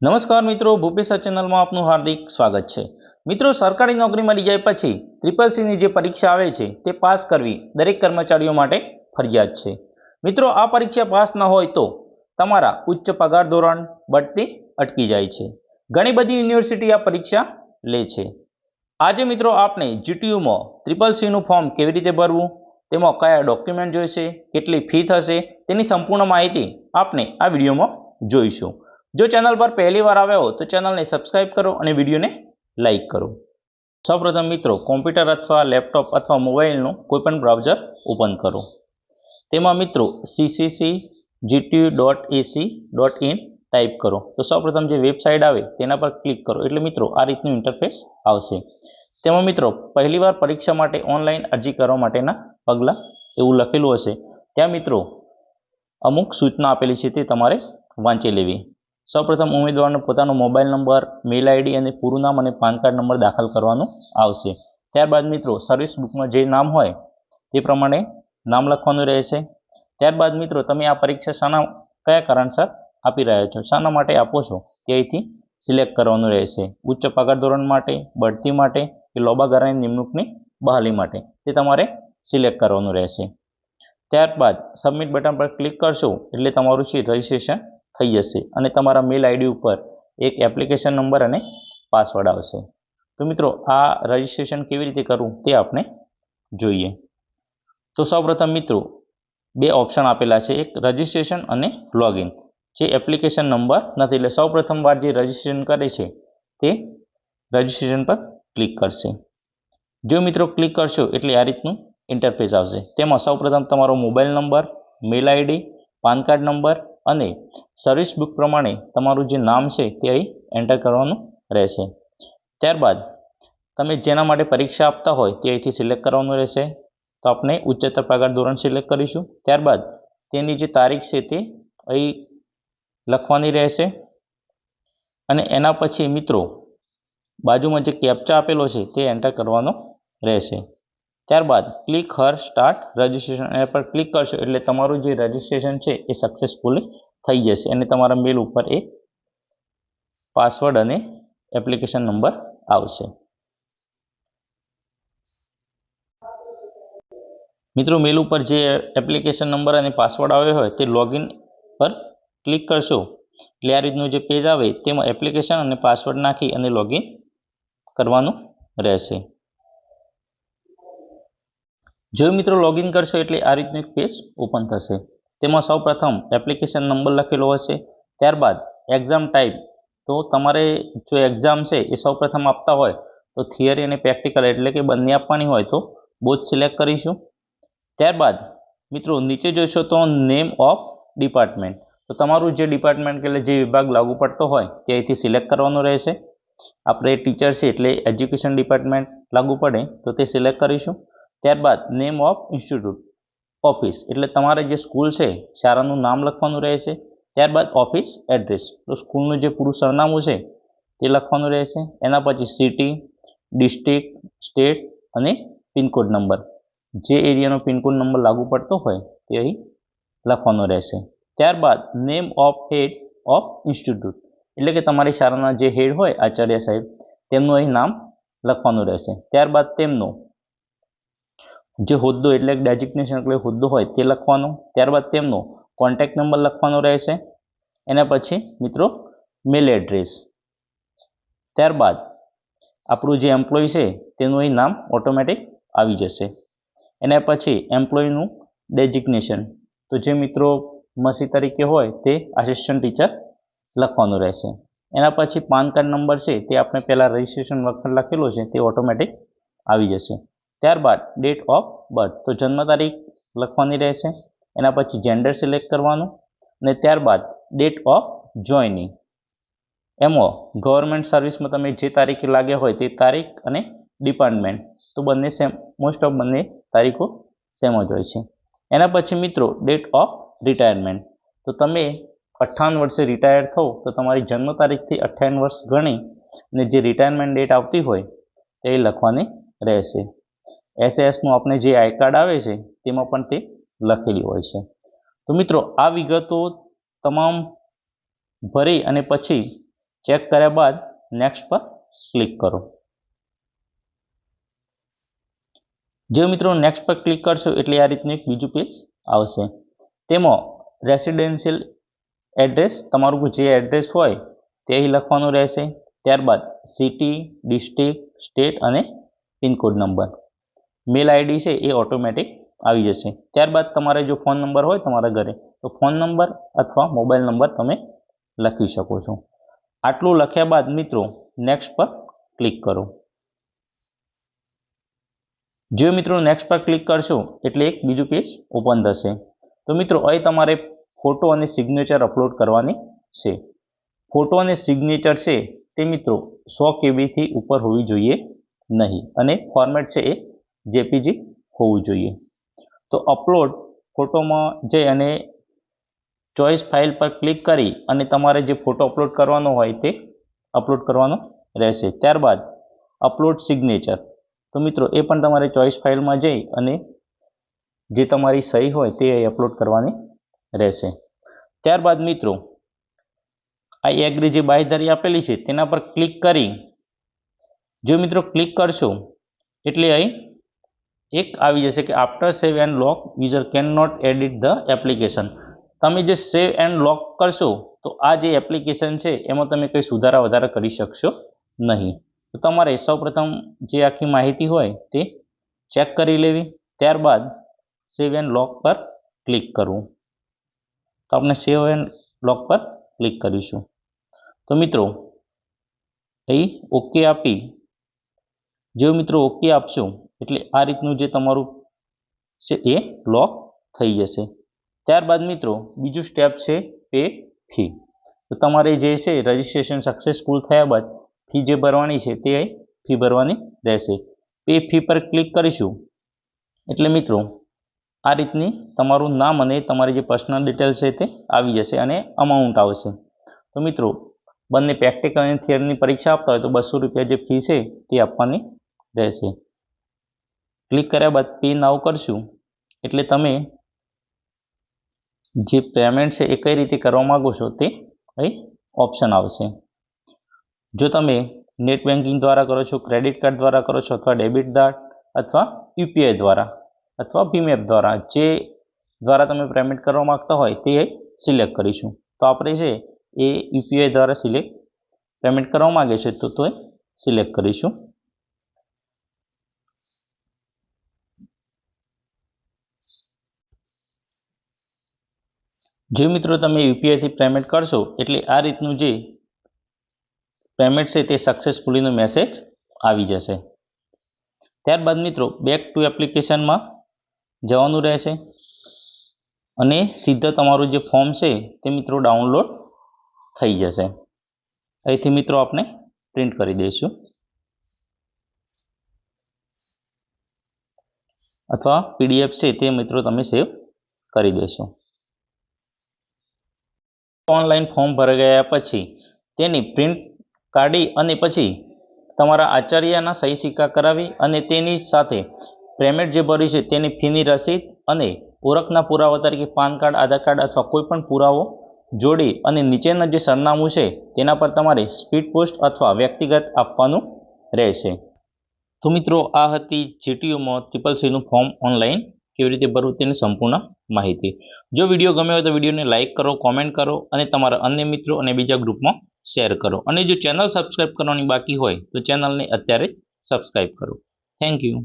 નમસ્કાર મિત્રો, ભૂપેશ ચેનલમાં આપનું હાર્દિક સ્વાગત છે। મિત્રો, સરકારી નોકરી મળી જાય પછી CCC જે પરીક્ષા આવે છે તે પાસ કરવી દરેક કર્મચારીઓ માટે ફરજિયાત છે। મિત્રો, આ પરીક્ષા પાસ ન હોય તો તમારા ઉચ્ચ પગાર ધોરણ બઢતી અટકી જાય છે। ઘણી બધી યુનિવર્સિટી આ પરીક્ષા લે છે। આજે મિત્રો આપણે GTU માં CCC નું ફોર્મ કેવી રીતે ભરવું, તેમાં કયા ડોક્યુમેન્ટ જોઈશે, કેટલી ફી થશે, તેની સંપૂર્ણ માહિતી આપણે આ વિડીયોમાં જોઈશું। जो चैनल पर पहली बार आया हो तो चैनल ने सब्सक्राइब करो और वीडियो ने लाइक करो। सौप्रथम मित्रों कॉम्प्यूटर अथवा लैपटॉप अथवा मोबाइल कोईपण ब्राउजर ओपन करो। तेमा मित्रों ccc.gtu.ac.in टाइप करो तो सौप्रथम जो वेबसाइट आए तेना पर क्लिक करो एटले मित्रों आ रीतनु इंटरफेस आवशे। तेमा मित्रों पहली बार परीक्षा माटे ऑनलाइन अरजी करवा माटेना पगला एवुं लखेलुं हशे। त्यां मित्रों अमुक सूचना आपेली छे ते तमारे वांची लेवी। सौप्रथम उम्मीदवार ने पोतानो मोबाइल नंबर, मेल आईडी और पूरुं नाम और पान कार्ड नंबर दाखल करवानुं आवशे। त्यारबाद मित्रों सर्विस बुक में जे नाम होय ते प्रमाणे नाम लखवानुं रहेशे। त्यारबाद मित्रों तमे आ परीक्षा शाना कया कारणसर आपी रह्या छो, शाना माटे आपो छो ते અહીંથી सिलेक्ट करवानुं रहेशे। उच्च पगार धोरण माटे, बढती माटे के लांबा गाळानी निमणूकनी बहाली माटे ते तमारे सिलेक्ट करवानुं रहेशे। त्यारबाद सबमिट बटन पर क्लिक करशो एटले तमारुं रजिस्ट्रेशन थई जशे अने तमारा मेल आईडी पर एक एप्लिकेशन नंबर अने पासवर्ड आवशे। तो मित्रों आ रजिस्ट्रेशन केवी रीते करवुं ते आपणे जोईए। तो सौप्रथम मित्रों बे ऑप्शन आपेला छे, एक रजिस्ट्रेशन अने लॉगिन। जे एप्लिकेशन नंबर नथी एटले सौप्रथम बार जे रजिस्ट्रेशन करे छे ते रजिस्ट्रेशन पर क्लिक करशे। जो मित्रों क्लिक करशो एटले आ रीतनुं इंटरफेस आवशे। तेमां सौप्रथम तमारो mobile number, mail ID, PAN card number अने सर्विस बुक प्रमाणे तमारुं जे नाम छे ते અહીં एंटर करवानुं रहेशे। त्यारबाद तमे जेना माटे परीक्षा आपता होय ते અહીંથી सिलेक्ट करवानुं रहेशे। तो आपणे उच्चतर पगार धोरण सिलेक्ट करीशुं। त्यारबाद तेनी जे तारीख छे ते અહીં लखवानी रहेशे अने एना पछी मित्रों बाजुमां जे कैप्चा आपेलो छे ते एंटर करवानो रहेशे। त्यारबाद क्लिक हर स्टार्ट रजिस्ट्रेशन एना पर क्लिक करशो एटले तमारुं जे रजिस्ट्रेशन छे ए सक्सेसफुली थई जशे अने तमारा मेल पर एक पासवर्ड अने एप्लिकेशन नंबर आवशे। मित्रों मेल पर जे एप्लिकेशन नंबर अने पासवर्ड आव्यो होय ते लॉगिन पर क्लिक करशो एटले आ रीतनुं जे पेज आवे तेमां एप्लिकेशन अने पासवर्ड नाखी अने लॉगिन करवानुं रहेशे। जो मित्रों लॉगिन करशो एटले आ रीतनुं एक पेज ओपन थशे। तेमां सौप्रथम एप्लिकेशन नंबर लखेलो हशे। त्यारबाद एक्जाम टाइप, तो तमारे जो एक्जाम छे ए सौप्रथम आपता होय तो थियरी अने प्रेक्टिकल एटले के बंने आपवानी होय तो बोथ सिलेक्ट करीशुं। त्यारबाद मित्रों नीचे जोशो तो नेम ऑफ डिपार्टमेंट, तो तमारुं जे डिपार्टमेंट के जे विभाग लागू पड़तो होय ते અહીંથી सिलेक्ट करवानुं रहेशे। आपणे टीचर छे एटले एज्युकेशन डिपार्टमेंट लागू पड़े तो ते सिलेक्ट करीशुं। त्यारबाद नेम ऑफ इंस्टिट्यूट ऑफिस एटले तमारे जे स्कूल छे शाळानुं नाम लखवानुं रहेशे। त्यारबाद ऑफिस एड्रेस, तो स्कूलनुं जे पूरुं सरनामुं छे ते लखवानुं रहेशे। एना पछी सिटी, डिस्ट्रिक्ट, स्टेट अने पिनकोड नंबर, जे एरियानो पिनकोड नंबर लागू पड़तो होय ते અહીં લખવાનો રહેશે। ત્યારબાદ name of head of institute એટલે કે તમારી શાળાના જે હેડ હોય આચાર્ય સાહેબ તેમનું અહીં નામ લખવાનું રહેશે। ત્યારબાદ તેમનો જે હોદ્દો એટલે ડેઝિગ્નેશન એટલે હોદ્દો હોય તે લખવાનો। ત્યારબાદ તેમનો કોન્ટેક્ટ નંબર લખવાનો રહેશે। એના પછી મિત્રો મેલ એડ્રેસ। ત્યારબાદ આપણું જે એમ્પ્લોય છે તેનું અહીં નામ ઓટોમેટિક આવી જશે। એના પછી એમ્પ્લોયનું ડેઝિગ્નેશન, તો જે મિત્રો મસી તરીકે હોય તે આસિસ્ટન્ટ ટીચર લખવાનું રહેશે। એના પછી પાન કાર્ડ નંબર છે તે આપણે પહેલાં રજિસ્ટ્રેશન વખત લખેલો છે તે ઓટોમેટિક આવી જશે। ત્યારબાદ ડેટ ઓફ બર્થ, તો જન્મ તારીખ લખવાની રહેશે। એના પછી જેન્ડર સિલેક્ટ કરવાનું અને ત્યારબાદ ડેટ ઓફ જોઈનિંગ, એમાં ગવર્મેન્ટ સર્વિસમાં તમે જે તારીખે લાગ્યા હોય તે તારીખ અને ડિપાર્ટમેન્ટ, તો બંને સેમ, મોસ્ટ ઓફ બંને તારીખો સેમ જ હોય છે। એના પછી મિત્રો ડેટ ઓફ રિટાયરમેન્ટ, તો તમે 58 વર્ષે રિટાયર થો તો તમારી જન્મ તારીખથી 58 વર્ષ ગણી અને જે રિટાયરમેન્ટ ડેટ આવતી હોય તે લખવાની રહેશે। એસએસનું આપણે જે આઈ કાર્ડ આવે છે તેમાં પણ તે લખેલી હોય છે। તો મિત્રો આ વિગતો તમામ ભરી અને પછી ચેક કર્યા બાદ નેક્સ્ટ પર ક્લિક કરો। જો મિત્રો નેક્સ્ટ પર ક્લિક કરશો એટલે આ રીતનું એક બીજું પેજ આવશે। તેમાં રેસિડેન્શિયલ એડ્રેસ, તમારું જે એડ્રેસ હોય તે અહીં લખવાનું રહેશે। ત્યારબાદ સિટી, ડિસ્ટ્રિક્ટ, સ્ટેટ અને પિનકોડ નંબર, મેલ આઈડી છે એ ઓટોમેટિક આવી જશે। ત્યારબાદ તમારે જો ફોન નંબર હોય તમારા ઘરે તો ફોન નંબર અથવા મોબાઈલ નંબર તમે લખી શકો છો। આટલું લખ્યા બાદ મિત્રો નેક્સ્ટ પર ક્લિક કરો। જો મિત્રો નેક્સ્ટ પર ક્લિક કરશો એટલે એક બીજું પેજ ઓપન થશે। તો મિત્રો અહીં તમારે ફોટો અને સિગ્નેચર અપલોડ કરવાની છે। ફોટો અને સિગ્નેચર છે તે મિત્રો 100 KB થી ઉપર હોવી જોઈએ નહીં અને ફોર્મેટ છે એ જેપીજી હોવું જોઈએ। તો અપલોડ ફોટોમાં જઈ અને ચોઈસ ફાઇલ પર ક્લિક કરી અને તમારે જે ફોટો અપલોડ કરવાનો હોય તે અપલોડ કરવાનો રહેશે। ત્યારબાદ અપલોડ સિગ્નેચર, તો મિત્રો એ પણ તમારે ચોઈસ ફાઇલમાં જઈ અને જે તમારી સહી હોય તે અપલોડ કરવાની રહેશે। ત્યારબાદ મિત્રો આ એગ્રી જે બાંયધરી આપેલી છે તેના પર ક્લિક કરી જો મિત્રો ક્લિક કરશો એટલે અહીં એક આવી જશે કે after save and lock user can not edit the application. તમે જે સેવ એન્ડ લોક કરશો તો આ જે એપ્લિકેશન છે એમાં તમે કંઈ સુધારા વધારા કરી શકશો નહીં। તો તમારે સૌપ્રથમ જે આખી માહિતી હોય તે ચેક કરી લેવી, ત્યારબાદ સેવ એન્ડ લોક પર ક્લિક કરવું। તો આપણે સેવ એન્ડ લોક પર ક્લિક કરીશું। તો મિત્રો અહીં ઓકે આપી જો મિત્રો ઓકે આપશો એટલે આ રીતનું જે તમારું છે એ લોક થઈ જશે। ત્યારબાદ મિત્રો બીજું સ્ટેપ છે પે ફી। તો તમારે જે છે રજિસ્ટ્રેશન સક્સેસફુલ થયા બાદ ફી જે ભરવાની છે તે ફી ભરવાની રહેશે। પે ફી પર ક્લિક કરીશું એટલે મિત્રો આ રીતની તમારું નામ અને તમારી જે પર્સનલ ડિટેલ છે તે આવી જશે અને અમાઉન્ટ આવશે। તો મિત્રો બંને પ્રેક્ટિકલ અને થિયરીની પરીક્ષા આપતા હોય તો 200 રૂપિયા જે ફી છે તે આપવાની રહેશે। ક્લિક કર્યા બાદ પે નાઉ કરશું એટલે તમે જે પેમેન્ટ છે એ કઈ રીતે કરવા માંગો છો તે અહીં ઓપ્શન આવશે। જો તમે નેટ બેન્કિંગ દ્વારા કરો છો, ક્રેડિટ કાર્ડ દ્વારા કરો છો અથવા ડેબિટ કાર્ડ અથવા યુપીઆઈ દ્વારા અથવા ભીમ એપ દ્વારા, જે દ્વારા તમે પેમેન્ટ કરવા માંગતા હોય તે સિલેક્ટ કરીશું। તો આપણે છે એ યુપીઆઈ દ્વારા પેમેન્ટ કરવા માંગે છે તો સિલેક્ટ કરીશું। જો મિત્રો તમે યુપીઆઈથી પેમેન્ટ કરશો એટલે આ રીતનું જે પેમેન્ટ છે તે સક્સેસફુલીનો મેસેજ આવી જશે। ત્યારબાદ મિત્રો બેક ટુ એપ્લિકેશનમાં જવાનું રહેશે અને સીધા તમારું જે ફોર્મ છે તે મિત્રો ડાઉનલોડ થઈ જશે। અહીંથી મિત્રો આપણે પ્રિન્ટ કરી દઈશું અથવા પીડીએફ છે તે મિત્રો તમે સેવ કરી દેશો। ઓનલાઈન ફોર્મ ભરાઈ ગયા પછી તેની પ્રિન્ટ કાઢી અને પછી તમારા આચાર્યના સહી સિક્કા કરાવી અને તેની સાથે પેમેન્ટ જે ભર્યું છે તેની ફીની રસીદ અને ઓળખના પુરાવા તરીકે પાન કાર્ડ, આધાર કાર્ડ અથવા કોઈ પણ પુરાવો જોડી અને નીચેના જે સરનામું છે તેના પર તમારે સ્પીડ પોસ્ટ અથવા વ્યક્તિગત આપવાનું રહેશે। તો મિત્રો આ હતી જીટીયુમાં CCC ફોર્મ ઓનલાઈન કેવી રીતે ભરવું તેની સંપૂર્ણ માહિતી। જો વિડીયો ગમ્યો હોય તો વિડીયોને લાઇક કરો, કોમેન્ટ કરો અને તમારા અન્ય મિત્રો અને બીજા ગ્રુપમાં શેર કરો અને જો ચેનલ સબસ્ક્રાઇબ કરવાની બાકી હોય તો ચેનલને અત્યારે સબસ્ક્રાઇબ કરો। Thank you.